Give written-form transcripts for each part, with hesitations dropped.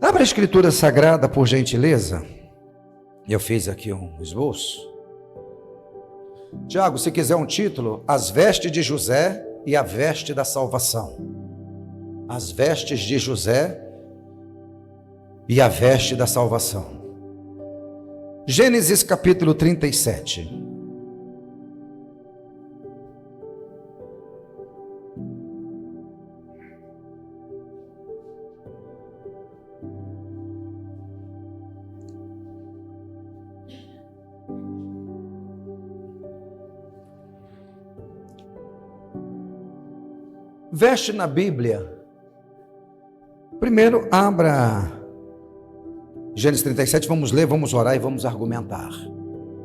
Abra a Escritura Sagrada, por gentileza. Eu fiz aqui um esboço. Tiago, se quiser um título, As Vestes de José e a Veste da Salvação. As Vestes de José e a Veste da Salvação. Gênesis capítulo 37. Veste na Bíblia. Primeiro, abra Gênesis 37, vamos ler, vamos orar e vamos argumentar.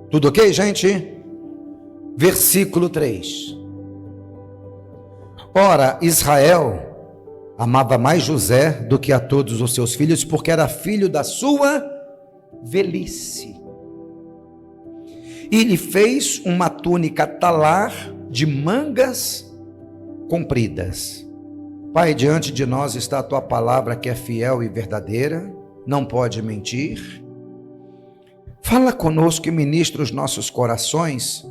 Tudo ok, gente? Versículo 3. Ora, Israel amava mais José do que a todos os seus filhos, porque era filho da sua velhice. E lhe fez uma túnica talar de mangas compridas. Pai, diante de nós está a tua palavra que é fiel e verdadeira, não pode mentir. Fala conosco e ministra os nossos corações,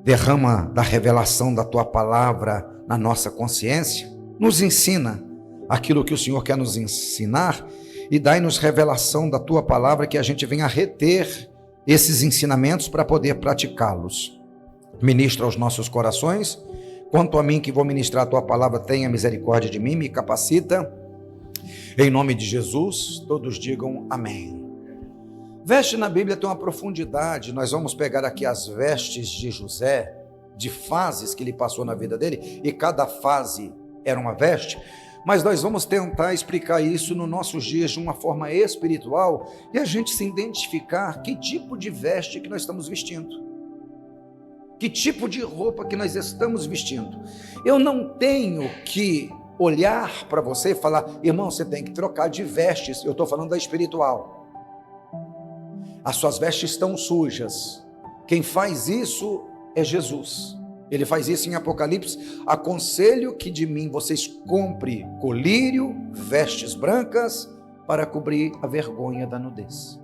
derrama da revelação da tua palavra na nossa consciência, nos ensina aquilo que o Senhor quer nos ensinar e dai-nos revelação da tua palavra, que a gente venha reter esses ensinamentos para poder praticá-los. Ministra aos nossos corações. Quanto a mim que vou ministrar a tua palavra, tenha misericórdia de mim, me capacita. Em nome de Jesus, todos digam amém. Veste na Bíblia tem uma profundidade. Nós vamos pegar aqui as vestes de José, de fases que ele passou na vida dele, e cada fase era uma veste, mas nós vamos tentar explicar isso nos nossos dias de uma forma espiritual, e a gente se identificar que tipo de veste que nós estamos vestindo. Que tipo de roupa que nós estamos vestindo? Eu não tenho que olhar para você e falar, irmão, você tem que trocar de vestes. Eu estou falando da espiritual. As suas vestes estão sujas. Quem faz isso é Jesus. Ele faz isso em Apocalipse. Aconselho que de mim vocês comprem colírio, vestes brancas, para cobrir a vergonha da nudez.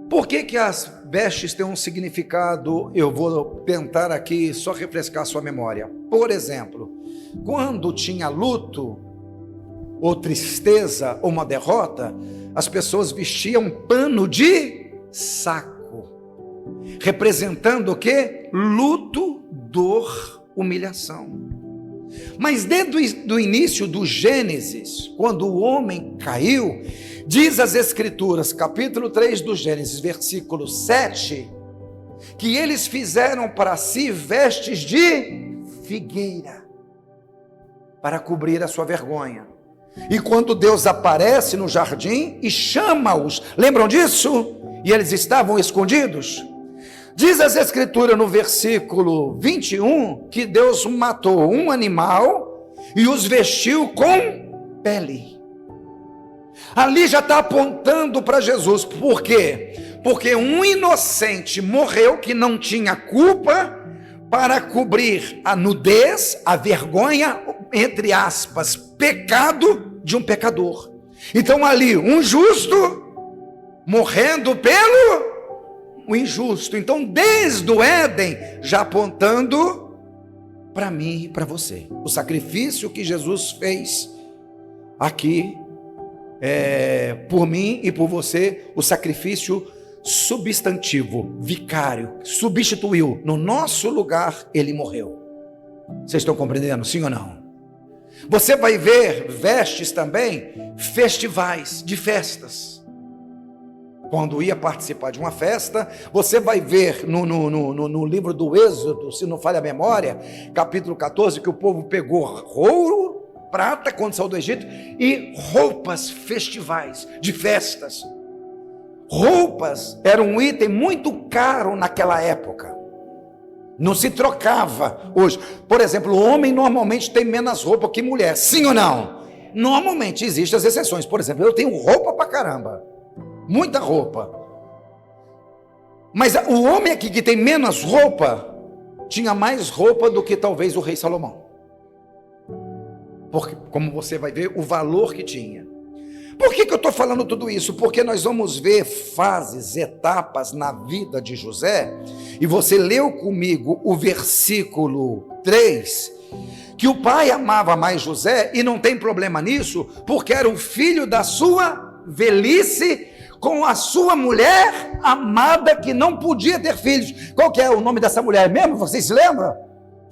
Por que as vestes têm um significado? Eu vou tentar aqui só refrescar a sua memória. Por exemplo, quando tinha luto, ou tristeza, ou uma derrota, as pessoas vestiam um pano de saco, representando o quê? Luto, dor, humilhação. Mas desde o início do Gênesis, quando o homem caiu, diz as Escrituras, capítulo 3 do Gênesis, versículo 7, que eles fizeram para si vestes de figueira, para cobrir a sua vergonha. E quando Deus aparece no jardim e chama-os, lembram disso? E eles estavam escondidos. Diz as Escrituras no versículo 21, que Deus matou um animal e os vestiu com pele. Ali já está apontando para Jesus. Por quê? Porque um inocente morreu que não tinha culpa, para cobrir a nudez, a vergonha, entre aspas, pecado de um pecador. Então ali, um justo morrendo pelo o injusto. Então desde o Éden, já apontando para mim e para você. O sacrifício que Jesus fez aqui, por mim e por você, o sacrifício substantivo, vicário, substituiu, no nosso lugar ele morreu. Vocês estão compreendendo, sim ou não? Você vai ver vestes também, festivais, de festas. Quando ia participar de uma festa, você vai ver no livro do Êxodo, se não falha a memória, capítulo 14, que o povo pegou ouro, prata, quando saiu do Egito, e roupas festivais, de festas. Roupas eram um item muito caro naquela época. Não se trocava hoje. Por exemplo, o homem normalmente tem menos roupa que mulher, sim ou não? Normalmente existem as exceções. Por exemplo, eu tenho roupa pra caramba, muita roupa. Mas o homem aqui que tem menos roupa, tinha mais roupa do que talvez o rei Salomão. Porque, como você vai ver, o valor que tinha. Por que eu estou falando tudo isso? Porque nós vamos ver fases, etapas na vida de José, e você leu comigo o versículo 3, que o pai amava mais José, e não tem problema nisso, porque era o filho da sua velhice, com a sua mulher amada, que não podia ter filhos. Qual que é o nome dessa mulher mesmo? Vocês se lembram?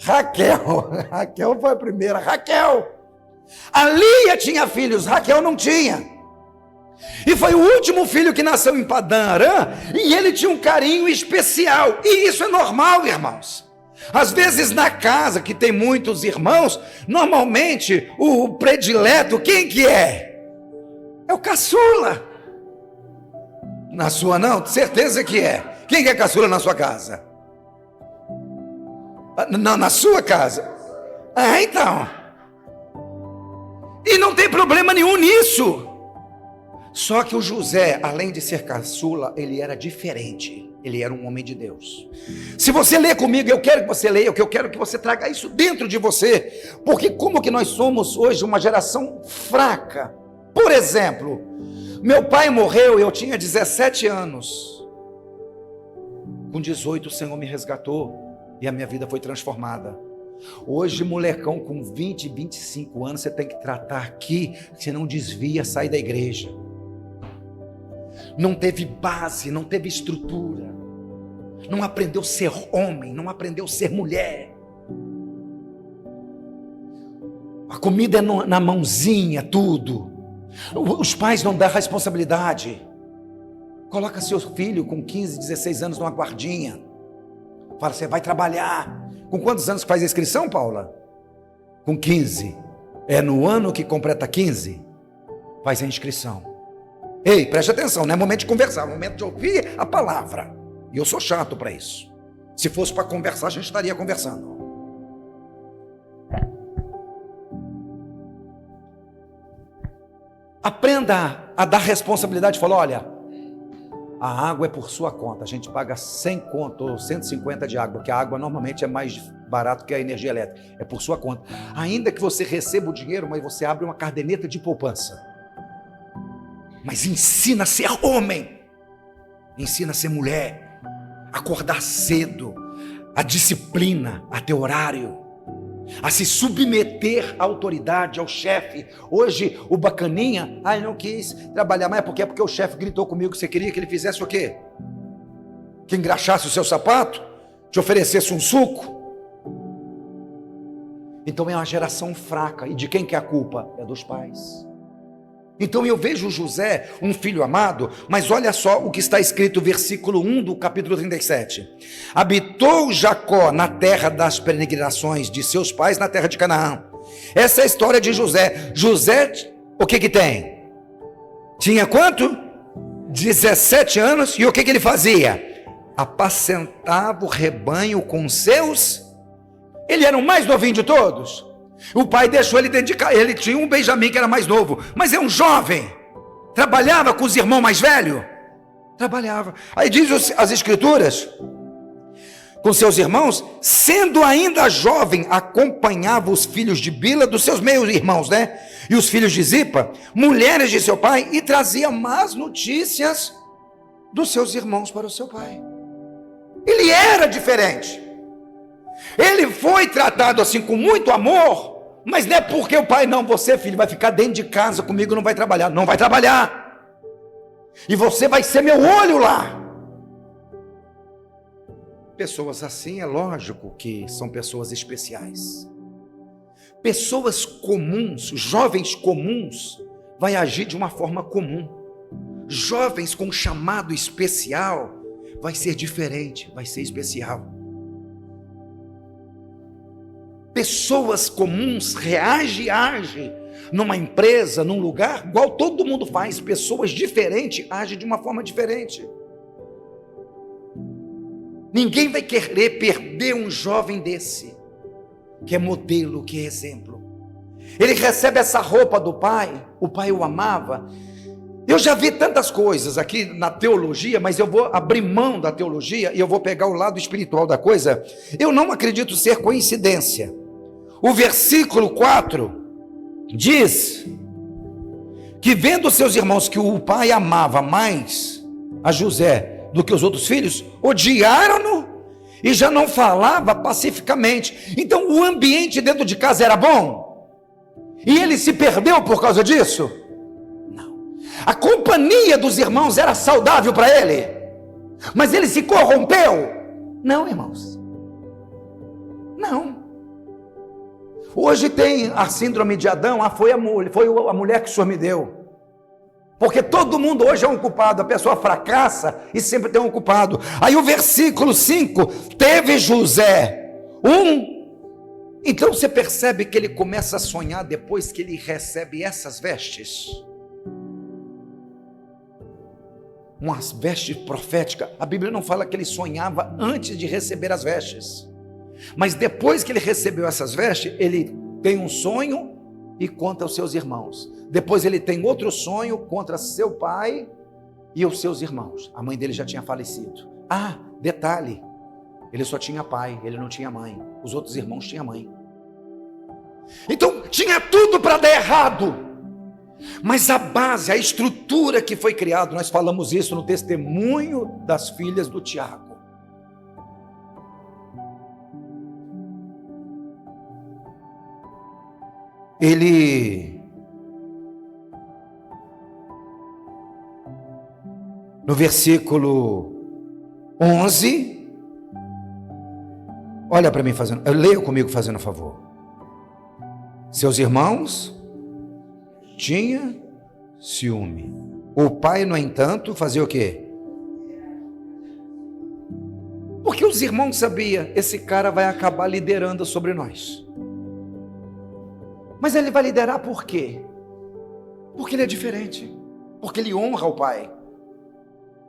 Raquel. Raquel foi a primeira. Raquel. A Lia tinha filhos, Raquel não tinha. E foi o último filho que nasceu em Padã Arã, e ele tinha um carinho especial. E isso é normal, irmãos. Às vezes na casa que tem muitos irmãos, normalmente o predileto, quem que é? É o caçula. Na sua não? Certeza que é. Quem que é caçula na sua casa? Não, na sua casa. Então. E não tem problema nenhum nisso. Só que o José, além de ser caçula, ele era diferente. Ele era um homem de Deus. Se você ler comigo, eu quero que você leia, eu quero que você traga isso dentro de você. Porque como que nós somos hoje uma geração fraca? Por exemplo, meu pai morreu, eu tinha 17 anos. Com 18 o Senhor me resgatou e a minha vida foi transformada. Hoje, molecão com 20, 25 anos, você tem que tratar aqui, você não desvia, sai da igreja. Não teve base, não teve estrutura, não aprendeu a ser homem, não aprendeu a ser mulher. A comida é na mãozinha, tudo. Os pais não dão responsabilidade. Coloca seu filho com 15, 16 anos numa guardinha. Fala, você vai trabalhar. Com quantos anos faz a inscrição, Paula? Com 15. É no ano que completa 15, faz a inscrição. Ei, preste atenção, não é momento de conversar, é momento de ouvir a palavra. E eu sou chato para isso. Se fosse para conversar, a gente estaria conversando. Aprenda a dar responsabilidade. Fala, olha, a água é por sua conta. A gente paga 100 conto ou 150 de água, que a água normalmente é mais barato que a energia elétrica. É por sua conta. Ainda que você receba o dinheiro, mas você abre uma caderneta de poupança. Mas ensina a ser homem. Ensina a ser mulher. Acordar cedo. A disciplina, a ter horário. A se submeter à autoridade, ao chefe. Hoje o bacaninha, não quis trabalhar mais, porque o chefe gritou comigo que você queria que ele fizesse o quê? Que engraxasse o seu sapato? Te oferecesse um suco? Então é uma geração fraca. E de quem que é a culpa? É dos pais. Então eu vejo José, um filho amado, mas olha só o que está escrito, versículo 1 do capítulo 37. Habitou Jacó na terra das peregrinações de seus pais, na terra de Canaã. Essa é a história de José. José, o que tem? Tinha quanto? 17 anos. E o que ele fazia? Apacentava o rebanho com seus. Ele era o mais novinho de todos. O pai deixou ele dentro de casa. Ele tinha um Benjamim que era mais novo, mas é um jovem. Trabalhava com os irmãos mais velhos. Trabalhava. Aí diz as escrituras, com seus irmãos, sendo ainda jovem, acompanhava os filhos de Bila, dos seus meios irmãos, né? E os filhos de Zipa, mulheres de seu pai, e trazia más notícias dos seus irmãos para o seu pai. Ele era diferente. Ele foi tratado assim com muito amor, mas não é porque o pai, não, você, filho, vai ficar dentro de casa comigo, não vai trabalhar. Não vai trabalhar. E você vai ser meu olho lá. Pessoas assim, é lógico que são pessoas especiais. Pessoas comuns, jovens comuns, vai agir de uma forma comum. Jovens com chamado especial, vai ser diferente, vai ser especial. Pessoas comuns reagem numa empresa, num lugar, igual todo mundo faz. Pessoas diferentes agem de uma forma diferente. Ninguém vai querer perder um jovem desse, que é modelo, que é exemplo. Ele recebe essa roupa do pai, o pai o amava. Eu já vi tantas coisas aqui na teologia, mas eu vou abrir mão da teologia e eu vou pegar o lado espiritual da coisa. Eu não acredito ser coincidência. O versículo 4 diz que vendo seus irmãos que o pai amava mais a José do que os outros filhos, odiaram-no e já não falava pacificamente. Então o ambiente dentro de casa era bom? E ele se perdeu por causa disso? Não. A companhia dos irmãos era saudável para ele, mas ele se corrompeu? Não, irmãos. Não. Hoje tem a síndrome de Adão, foi a mulher que o Senhor me deu. Porque todo mundo hoje é um culpado, a pessoa fracassa e sempre tem um culpado. Aí o versículo 5, teve José então você percebe que ele começa a sonhar depois que ele recebe essas vestes. Umas vestes proféticas. A Bíblia não fala que ele sonhava antes de receber as vestes, mas depois que ele recebeu essas vestes, ele tem um sonho e conta aos seus irmãos. Depois ele tem outro sonho contra seu pai e os seus irmãos. A mãe dele já tinha falecido. Detalhe, ele só tinha pai, ele não tinha mãe. Os outros irmãos tinham mãe. Então tinha tudo para dar errado. Mas a base, a estrutura que foi criada, nós falamos isso no testemunho das filhas do Tiago. No versículo 11, olha para mim leia comigo fazendo um favor. Seus irmãos tinham ciúme. O pai, no entanto, fazia o quê? Porque os irmãos sabiam, esse cara vai acabar liderando sobre nós. Mas ele vai liderar por quê? Porque ele é diferente. Porque ele honra o pai.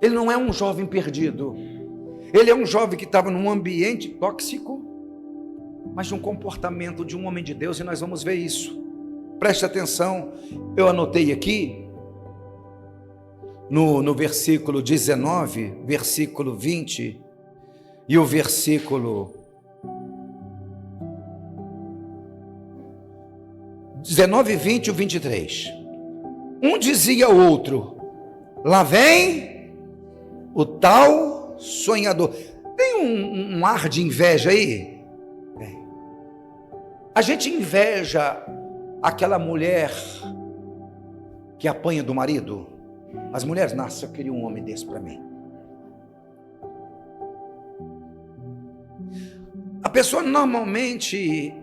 Ele não é um jovem perdido. Ele é um jovem que estava num ambiente tóxico, mas de um comportamento de um homem de Deus, e nós vamos ver isso. Preste atenção, eu anotei aqui, no versículo 19, versículo 20, e o versículo 19, 20 e o 23. Um dizia ao outro: lá vem o tal sonhador. Tem um ar de inveja aí? A gente inveja aquela mulher que apanha do marido. As mulheres, nossa, eu queria um homem desse para mim. A pessoa normalmente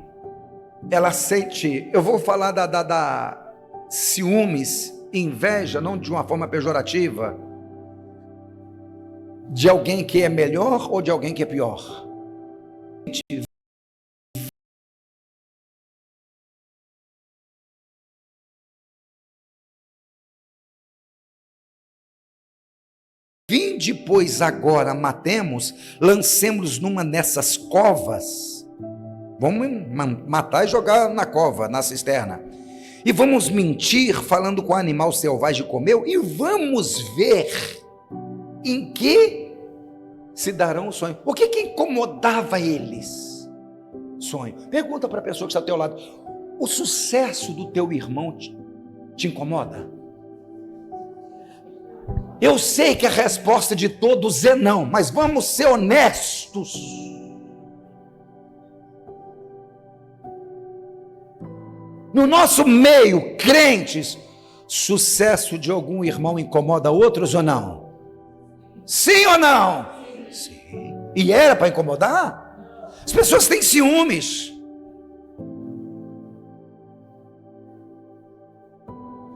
ela sente, eu vou falar da ciúmes, inveja, não de uma forma pejorativa, de alguém que é melhor ou de alguém que é pior. Vinde, pois, agora matemos, lancemos numa dessas covas. Vamos matar e jogar na cova, na cisterna. E vamos mentir, falando com o animal selvagem comeu, e vamos ver em que se darão o sonho. O que incomodava eles? Sonho. Pergunta para a pessoa que está ao teu lado: o sucesso do teu irmão te incomoda? Eu sei que a resposta de todos é não, mas vamos ser honestos. No nosso meio, crentes, sucesso de algum irmão incomoda outros ou não? Sim ou não? Sim. E era para incomodar? As pessoas têm ciúmes.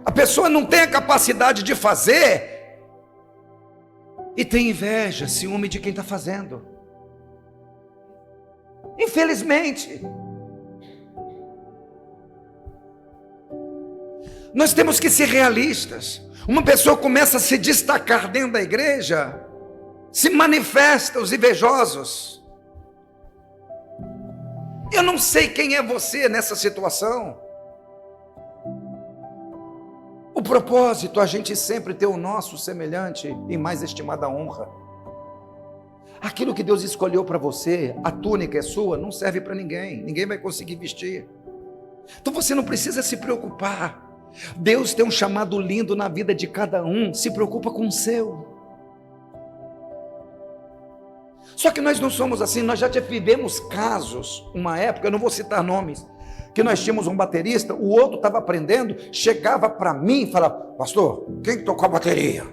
A pessoa não tem a capacidade de fazer e tem inveja, ciúme de quem está fazendo. Infelizmente. Nós temos que ser realistas. Uma pessoa começa a se destacar dentro da igreja, se manifestam os invejosos. Eu não sei quem é você nessa situação. O propósito, a gente sempre ter o nosso semelhante e mais estimada honra. Aquilo que Deus escolheu para você, a túnica é sua, não serve para ninguém. Ninguém vai conseguir vestir. Então você não precisa se preocupar. Deus tem um chamado lindo na vida de cada um, se preocupa com o seu. Só que nós não somos assim, nós já vivemos casos, uma época, eu não vou citar nomes, que nós tínhamos um baterista, o outro estava aprendendo, chegava para mim e falava: pastor, quem tocou a bateria?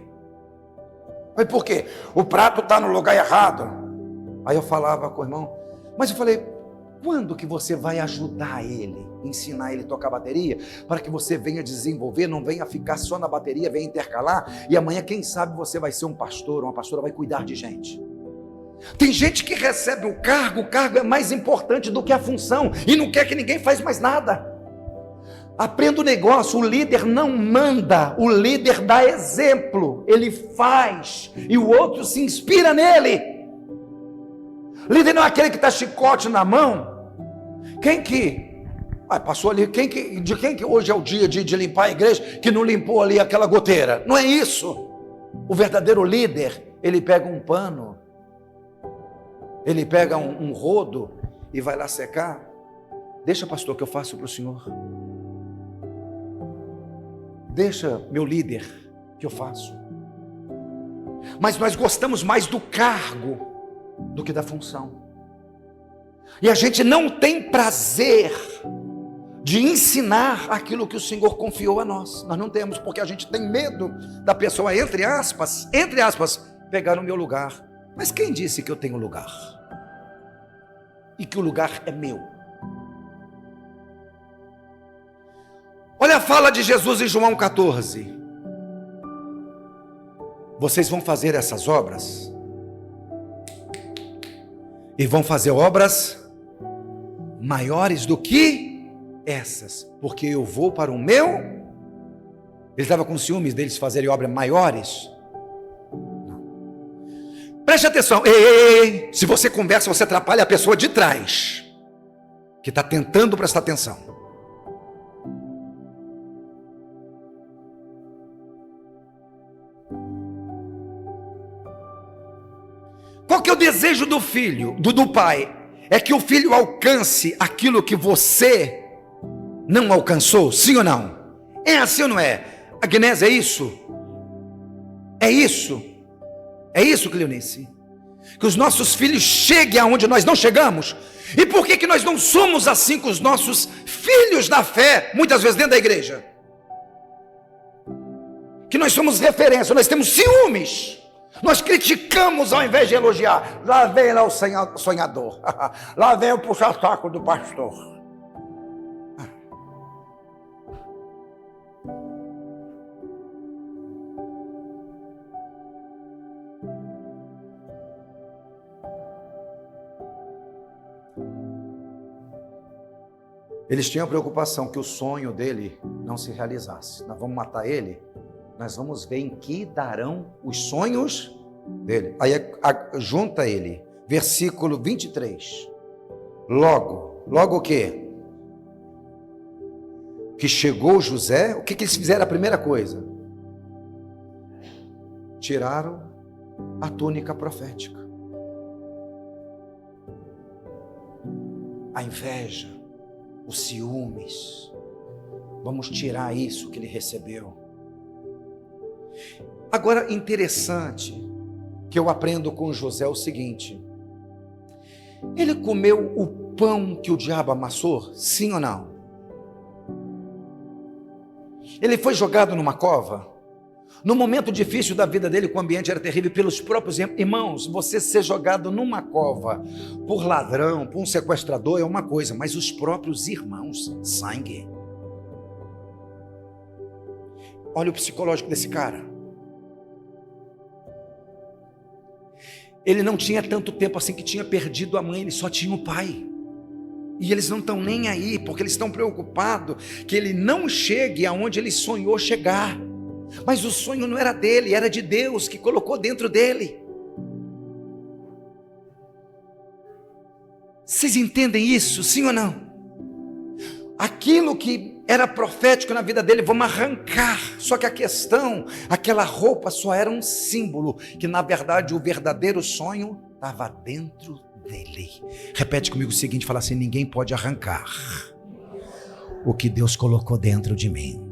Mas por quê? O prato está no lugar errado. Aí eu falava com o irmão, mas eu falei: quando que você vai ajudar ele, ensinar ele a tocar bateria, para que você venha desenvolver, não venha ficar só na bateria, venha intercalar, e amanhã quem sabe você vai ser um pastor, uma pastora, vai cuidar de gente. Tem gente que recebe o cargo é mais importante do que a função, e não quer que ninguém faz mais nada. Aprenda o negócio, o líder não manda, o líder dá exemplo, ele faz, e o outro se inspira nele. Líder não é aquele que está chicote na mão. Quem que passou ali, de quem que hoje é o dia de limpar a igreja, que não limpou ali aquela goteira? Não é isso. O verdadeiro líder, ele pega um pano, ele pega um rodo e vai lá secar. Deixa, pastor, que eu faço para o senhor. Deixa, meu líder, que eu faço. Mas nós gostamos mais do cargo do que da função. E a gente não tem prazer de ensinar aquilo que o Senhor confiou a nós. Nós não temos, porque a gente tem medo da pessoa, entre aspas, pegar o meu lugar. Mas quem disse que eu tenho lugar? E que o lugar é meu? Olha a fala de Jesus em João 14. Vocês vão fazer essas obras, e vão fazer obras maiores do que essas, porque eu vou para o meu. Ele estava com ciúmes deles fazerem obras maiores? Preste atenção, ei, se você conversa, você atrapalha a pessoa de trás, que está tentando prestar atenção. Qual que é o desejo do filho, do pai? É que o filho alcance aquilo que você não alcançou, sim ou não? É assim ou não é? Agnés, é isso? É isso? É isso, Cleonice? Que os nossos filhos cheguem aonde nós não chegamos? E por que nós não somos assim com os nossos filhos da fé, muitas vezes dentro da igreja? Que nós somos referência, nós temos ciúmes. Nós criticamos ao invés de elogiar. Lá vem lá o sonhador. Lá vem o puxa-saco do pastor. Eles tinham preocupação que o sonho dele não se realizasse. Nós vamos matar ele, nós vamos ver em que darão os sonhos dele. Aí junta ele, versículo 23. Logo o quê? Que chegou José, o que eles fizeram? A primeira coisa, tiraram a túnica profética. A inveja, os ciúmes, vamos tirar isso que ele recebeu. Agora, interessante que eu aprendo com José o seguinte: ele comeu o pão que o diabo amassou, sim ou não? Ele foi jogado numa cova, no momento difícil da vida dele, que o ambiente era terrível, pelos próprios irmãos. Você ser jogado numa cova por ladrão, por um sequestrador é uma coisa, mas os próprios irmãos, sangue. Olha o psicológico desse cara. Ele não tinha tanto tempo assim que tinha perdido a mãe, ele só tinha o pai. E eles não estão nem aí, porque eles estão preocupados que ele não chegue aonde ele sonhou chegar. Mas o sonho não era dele, era de Deus que colocou dentro dele. Vocês entendem isso, sim ou não? Aquilo que era profético na vida dele, vamos arrancar. Só que a questão, aquela roupa só era um símbolo, que na verdade o verdadeiro sonho estava dentro dele. Repete comigo o seguinte, fala assim: ninguém pode arrancar o que Deus colocou dentro de mim.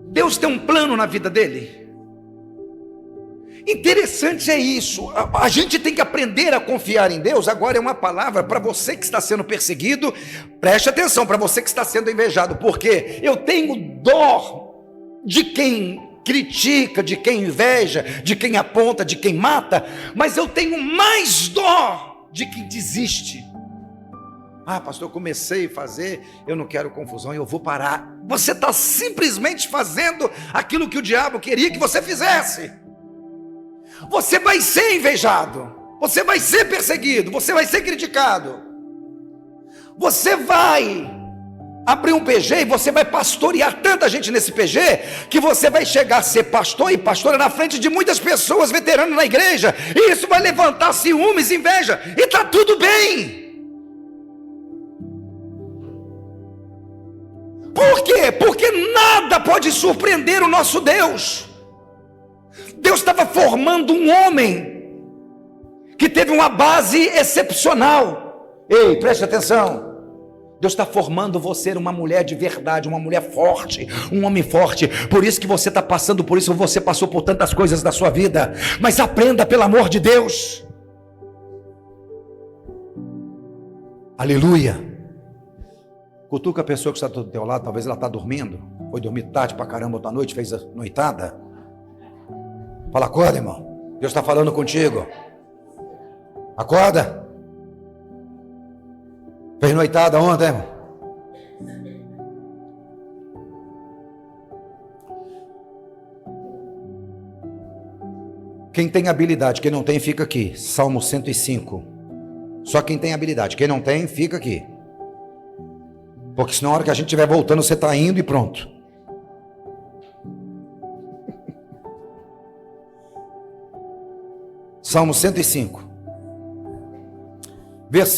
Deus tem um plano na vida dele. Interessante é isso. A gente tem que aprender a confiar em Deus. Agora é uma palavra para você que está sendo perseguido. Preste atenção, para você que está sendo invejado, porque eu tenho dó de quem critica, de quem inveja, de quem aponta, de quem mata, mas eu tenho mais dó de quem desiste. Ah, pastor, eu comecei a fazer, eu não quero confusão, eu vou parar. Você está simplesmente fazendo aquilo que o diabo queria que você fizesse. Você vai ser invejado, você vai ser perseguido, você vai ser criticado. Você vai abrir um PG e você vai pastorear tanta gente nesse PG, que você vai chegar a ser pastor e pastora na frente de muitas pessoas veteranas na igreja, e isso vai levantar ciúmes, inveja, e está tudo bem. Por quê? Porque nada pode surpreender o nosso Deus. Deus estava formando um homem que teve uma base excepcional. Ei, preste atenção. Deus está formando você uma mulher de verdade, uma mulher forte, um homem forte. Por isso que você está passando por isso, você passou por tantas coisas da sua vida. Mas aprenda, pelo amor de Deus. Aleluia. Cutuca a pessoa que está do teu lado, talvez ela está dormindo. Foi dormir tarde pra caramba outra noite, fez a noitada. Fala, acorda, irmão. Deus está falando contigo. Acorda. Fez noitada ontem, irmão. Quem tem habilidade, quem não tem, fica aqui. Salmo 105. Só quem tem habilidade, quem não tem, fica aqui. Porque senão, na hora que a gente estiver voltando, você está indo e pronto. Salmo 105.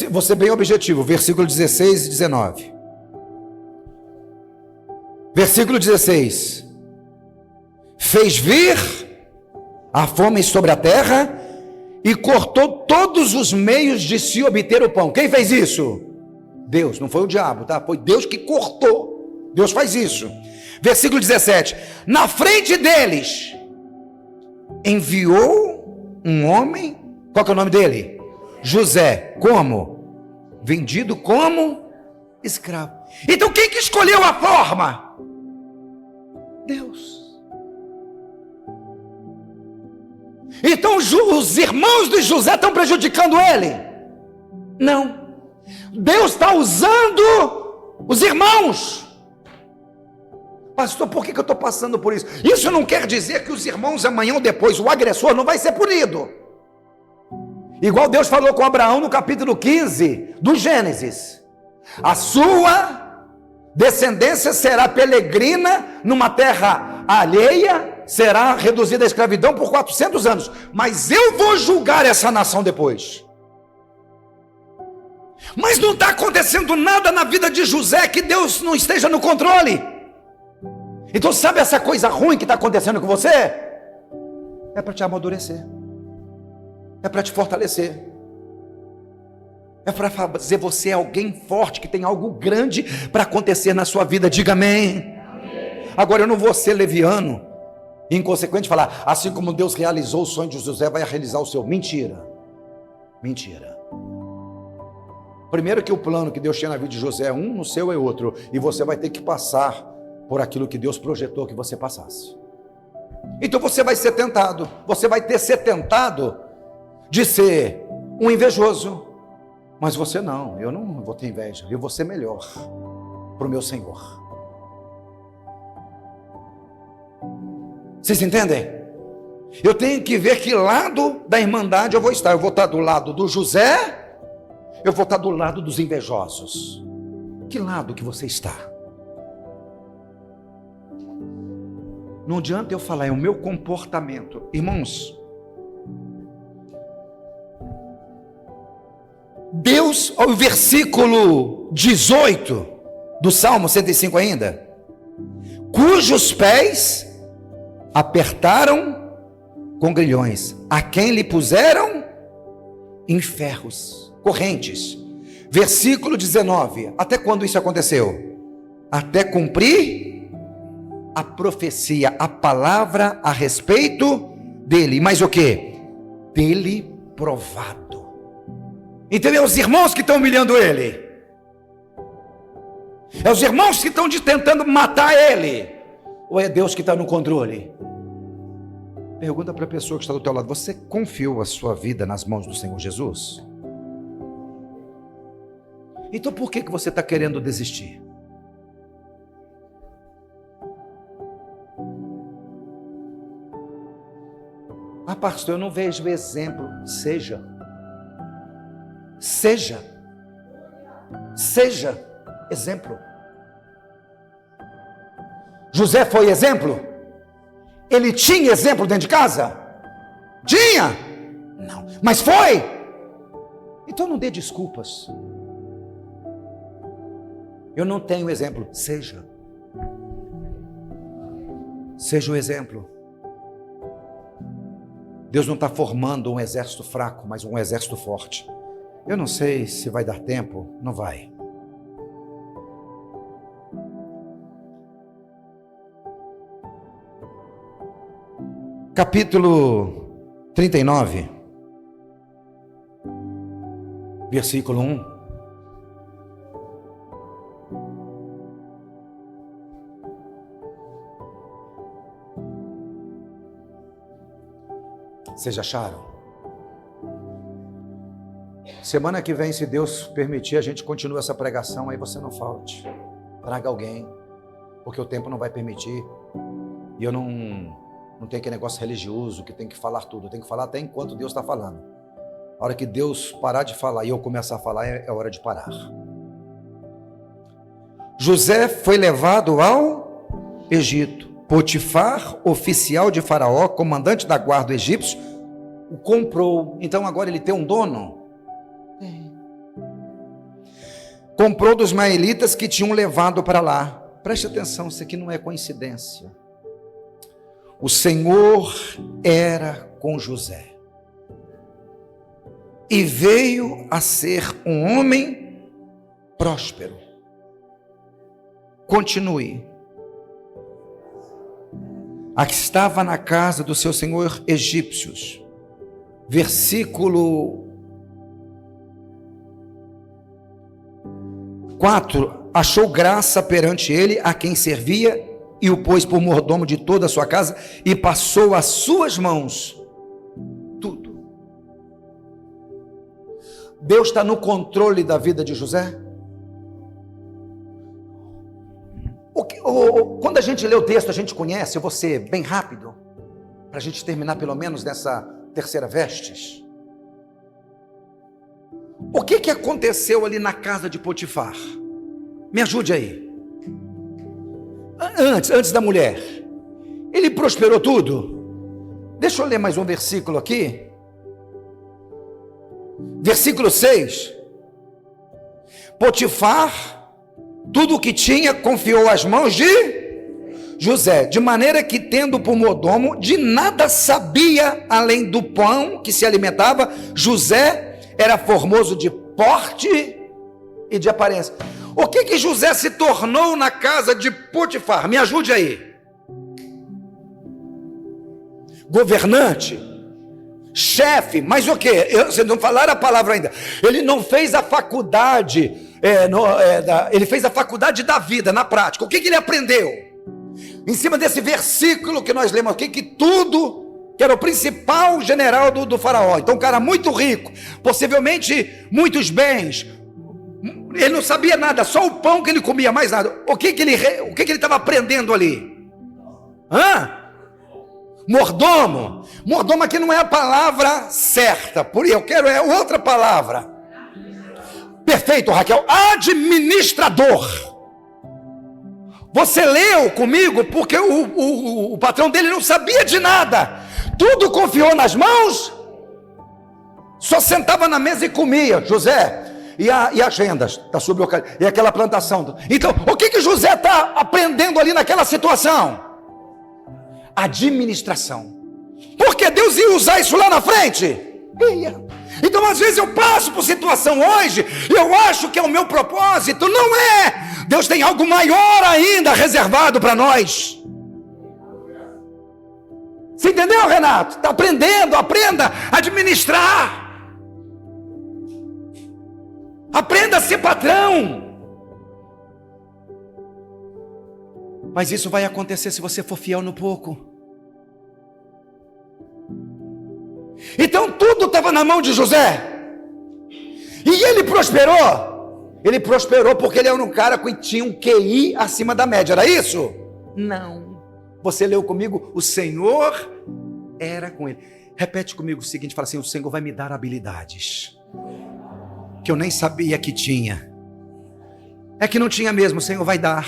Vou ser bem objetivo, versículo 16 e 19. Versículo 16. Fez vir a fome sobre a terra e cortou todos os meios de se obter o pão. Quem fez isso? Deus, não foi o diabo, tá? Foi Deus que cortou. Deus faz isso. Versículo 17. Na frente deles enviou um homem. Qual que é o nome dele? José. Como? Vendido como escravo. Então quem que escolheu a forma? Deus. Então os irmãos de José estão prejudicando ele? Não. Deus está usando os irmãos. Pastor, por que eu estou passando por isso? Isso não quer dizer que os irmãos amanhã ou depois, o agressor não vai ser punido. Igual Deus falou com Abraão no capítulo 15 do Gênesis. A sua descendência será peregrina numa terra alheia, será reduzida à escravidão por 400 anos. Mas eu vou julgar essa nação depois. Mas não está acontecendo nada na vida de José que Deus não esteja no controle. Então sabe essa coisa ruim que está acontecendo com você? É para te amadurecer. É para te fortalecer. É para fazer você alguém forte, que tem algo grande para acontecer na sua vida. Diga amém. Agora eu não vou ser leviano e inconsequente falar, assim como Deus realizou o sonho de José, vai realizar o seu. Mentira. Mentira. Primeiro que o plano que Deus tinha na vida de José é um, no seu é outro. E você vai ter que passar por aquilo que Deus projetou que você passasse. Então você vai ser tentado. Você vai ter ser tentado de ser um invejoso. Mas você não, eu não vou ter inveja. Eu vou ser melhor para o meu Senhor. Vocês entendem? Eu tenho que ver que lado da irmandade eu vou estar. Eu vou estar do lado do José, eu vou estar do lado dos invejosos. Que lado que você está? Não adianta eu falar, é o meu comportamento. Irmãos, Deus, o versículo 18 do Salmo 105 ainda, cujos pés apertaram com grilhões, a quem lhe puseram em ferros, correntes. Versículo 19, até quando isso aconteceu? Até cumprir a profecia, a palavra a respeito dele. Mas o que? Dele provado. Entendeu? Os irmãos que estão humilhando ele. É os irmãos que estão tentando matar ele. Ou é Deus que está no controle? Pergunta para a pessoa que está do teu lado: você confiou a sua vida nas mãos do Senhor Jesus? Então por que você está querendo desistir? Ah, pastor, eu não vejo exemplo. Seja exemplo. José foi exemplo? Ele tinha exemplo dentro de casa? Tinha? Não. Mas foi? Então não dê desculpas. Eu não tenho exemplo. Seja o exemplo. Deus não está formando um exército fraco, mas um exército forte. Eu não sei se vai dar tempo. Não vai. Capítulo 39, versículo 1. Vocês acharam? Semana que vem, se Deus permitir, a gente continua essa pregação, aí você não falte. Traga alguém, porque o tempo não vai permitir. E eu não tem aquele negócio religioso que tem que falar tudo. Eu tenho que falar até enquanto Deus está falando. A hora que Deus parar de falar e eu começar a falar, é hora de parar. José foi levado ao Egito. Potifar, oficial de Faraó, comandante da guarda egípcio, o comprou. Então agora ele tem um dono? Comprou dos ismaelitas que tinham levado para lá. Preste atenção, isso aqui não é coincidência. O Senhor era com José e veio a ser um homem próspero. Continue. Aqui estava na casa do seu senhor egípcios. Versículo 4. Achou graça perante ele a quem servia e o pôs por mordomo de toda a sua casa e passou às suas mãos tudo. Deus está no controle da vida de José? Quando a gente lê o texto, a gente conhece. Eu vou ser bem rápido, para a gente terminar pelo menos nessa terceira vestes. O que aconteceu ali na casa de Potifar? Me ajude aí. Antes da mulher, ele prosperou tudo? Deixa eu ler mais um versículo aqui. Versículo 6. Potifar, tudo o que tinha, confiou às mãos de José, de maneira que, tendo por mordomo, de nada sabia além do pão que se alimentava. José era formoso de porte e de aparência. O que José se tornou na casa de Potifar? Me ajude aí. Governante, chefe, mas o que? Vocês não falaram a palavra ainda. Ele não fez a faculdade, ele fez a faculdade da vida, na prática. O que ele aprendeu? Em cima desse versículo que nós lemos aqui, que tudo, que era o principal general do faraó. Então um cara muito rico, possivelmente muitos bens. Ele não sabia nada, só o pão que ele comia, mais nada. O que ele estava aprendendo ali? Mordomo. Mordomo aqui não é a palavra certa, por isso eu quero outra palavra. Perfeito, Raquel. Administrador. Você leu comigo porque o patrão dele não sabia de nada. Tudo confiou nas mãos. Só sentava na mesa e comia. José, e as rendas da sua boca, e aquela plantação. Então, o que José está aprendendo ali naquela situação? Administração. Porque Deus ia usar isso lá na frente? Ia. Então, às vezes eu passo por situação hoje, eu acho que é o meu propósito. Não é. Deus tem algo maior ainda reservado para nós. Você entendeu, Renato? Está aprendendo, aprenda a administrar. Aprenda a ser patrão. Mas isso vai acontecer se você for fiel no pouco. Então tudo estava na mão de José. E ele prosperou. Ele prosperou porque ele era um cara que tinha um QI acima da média. Era isso? Não. Você leu comigo? O Senhor era com ele. Repete comigo o seguinte, fala assim: o Senhor vai me dar habilidades que eu nem sabia que tinha. É que não tinha mesmo, o Senhor vai dar.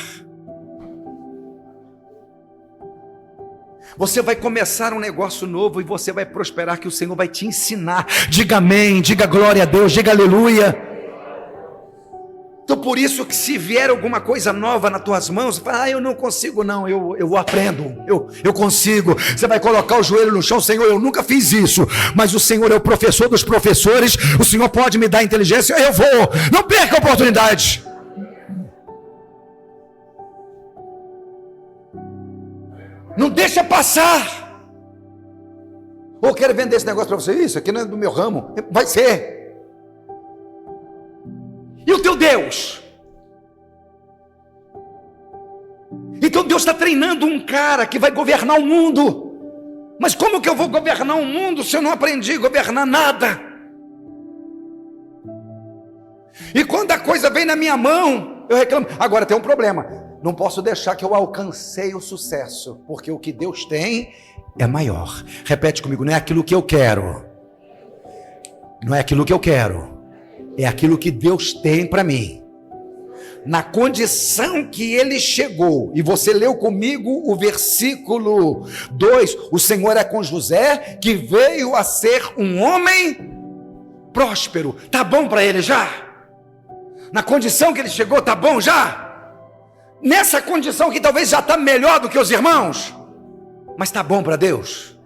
Você vai começar um negócio novo e você vai prosperar, que o Senhor vai te ensinar. Diga amém, diga glória a Deus, diga aleluia. Então por isso que se vier alguma coisa nova nas tuas mãos, fala, eu não consigo não, eu aprendo, eu consigo. Você vai colocar o joelho no chão: Senhor, eu nunca fiz isso, mas o Senhor é o professor dos professores, o Senhor pode me dar inteligência, eu vou. Não perca a oportunidade. Não deixa passar. Ou quero vender esse negócio para você. Isso aqui não é do meu ramo. Vai ser. E o teu Deus? Então Deus está treinando um cara que vai governar o mundo. Mas como que eu vou governar o mundo se eu não aprendi a governar nada? E quando a coisa vem na minha mão, eu reclamo. Agora tem um problema. Não posso deixar que eu alcancei o sucesso, porque o que Deus tem é maior. Repete comigo: não é aquilo que eu quero. Não é aquilo que eu quero. É aquilo que Deus tem para mim. Na condição que ele chegou. E você leu comigo o versículo 2. O Senhor é com José, que veio a ser um homem próspero. Tá bom para ele já? Na condição que ele chegou, tá bom já? Nessa condição que talvez já está melhor do que os irmãos, mas está bom para Deus?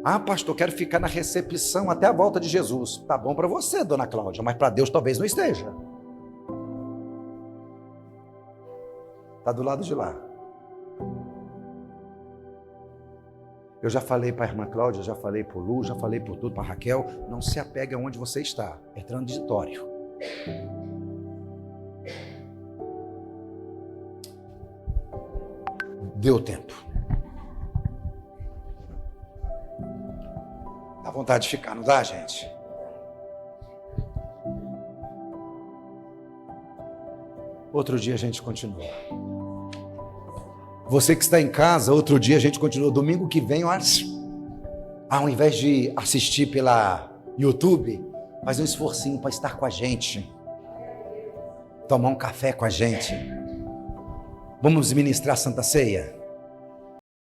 Ah, pastor, quero ficar na recepção até a volta de Jesus. Está bom para você, dona Cláudia, mas para Deus talvez não esteja. Está do lado de lá. Eu já falei para a irmã Cláudia, já falei para o Lu, já falei por tudo, para a Raquel: não se apegue aonde você está, é transitório. Deu tempo. Dá vontade de ficar, não dá, gente? Outro dia a gente continua. Você que está em casa, outro dia a gente continua. Domingo que vem, ao invés de assistir pela YouTube, faz um esforcinho para estar com a gente. Tomar um café com a gente. Vamos ministrar a Santa Ceia?